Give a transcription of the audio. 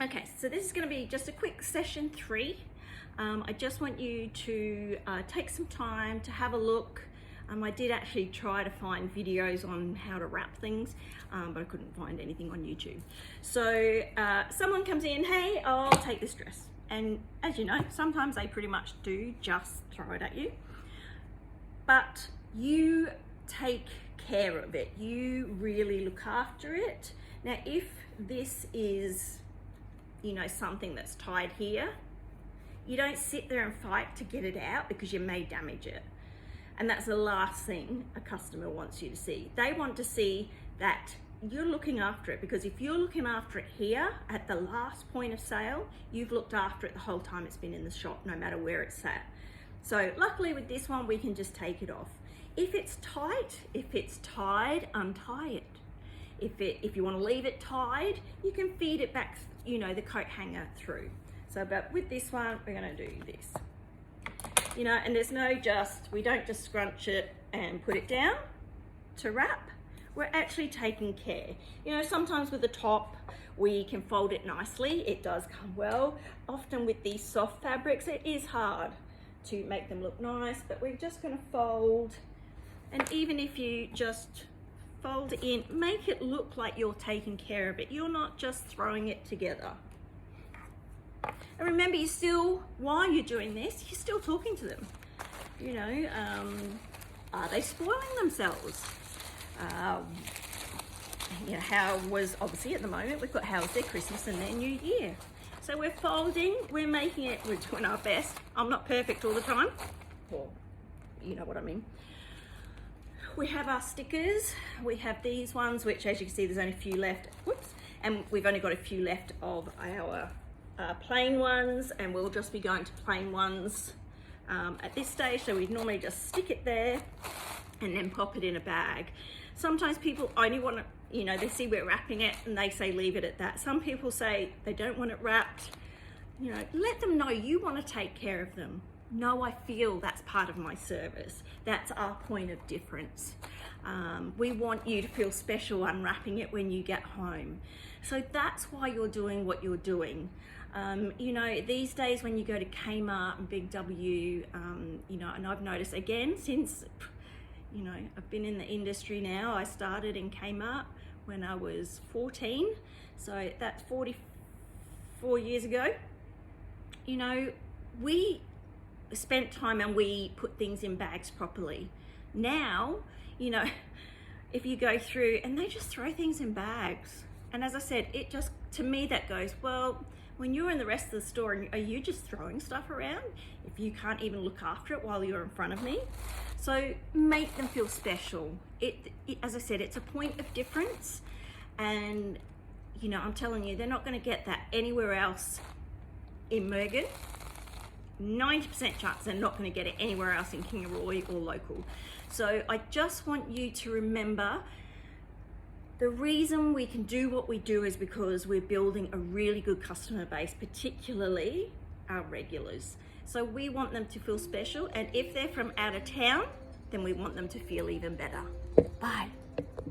Okay, so this is going to be just a quick session 3. I just want you to take some time to have a look. I did actually try to find videos on how to wrap things, but I couldn't find anything on YouTube. So someone comes in, hey, I'll take this dress. And as you know, sometimes they pretty much do just throw it at you. But you take care of it. You really look after it. Now, if this is, something that's tied here, you don't sit there and fight to get it out because you may damage it. And that's the last thing a customer wants you to see. They want to see that you're looking after it, because if you're looking after it here at the last point of sale, you've looked after it the whole time it's been in the shop, no matter where it's at. So luckily with this one, we can just take it off. If it's tight, if it's tied, untie it. If you want to leave it tied, you can feed it back, the coat hanger through. So, but with this one, we're going to do this. And there's we don't just scrunch it and put it down to wrap. We're actually taking care. Sometimes with the top, we can fold it nicely. It does come well. Often with these soft fabrics, it is hard to make them look nice, but we're just going to fold. And even if you just fold it in, make it look like you're taking care of it. You're not just throwing it together. And remember, while you're doing this, you're still talking to them. Are they spoiling themselves? How was, obviously at the moment, we've got how's their Christmas and their New Year. So we're folding, we're making it, we're doing our best. I'm not perfect all the time. Well, you know what I mean. We have our stickers. We have these ones, which as you can see, there's only a few left. Whoops. And we've only got a few left of our plain ones, and we'll just be going to plain ones at this stage. So we normally just stick it there and then pop it in a bag. Sometimes people only want to, they see we're wrapping it and they say leave it at that. Some people say they don't want it wrapped. Let them know you want to take care of them. No, I feel that's part of my service. That's our point of difference. We want you to feel special unwrapping it when you get home. So that's why you're doing what you're doing. These days when you go to Kmart and Big W, and I've noticed again since, I've been in the industry now. I started in Kmart when I was 14. So that's 44 years ago. We spent time and we put things in bags properly. Now, if you go through and they just throw things in bags. And as I said, it just, to me, that goes, well, when you're in the rest of the store, are you just throwing stuff around if you can't even look after it while you're in front of me? So make them feel special. As I said, it's a point of difference. And, I'm telling you, they're not going to get that anywhere else in Mergen. 90% chance they're not going to get it anywhere else in Kingaroy or local. So I just want you to remember, the reason we can do what we do is because we're building a really good customer base, particularly our regulars. So we want them to feel special, and if they're from out of town, then we want them to feel even better. Bye.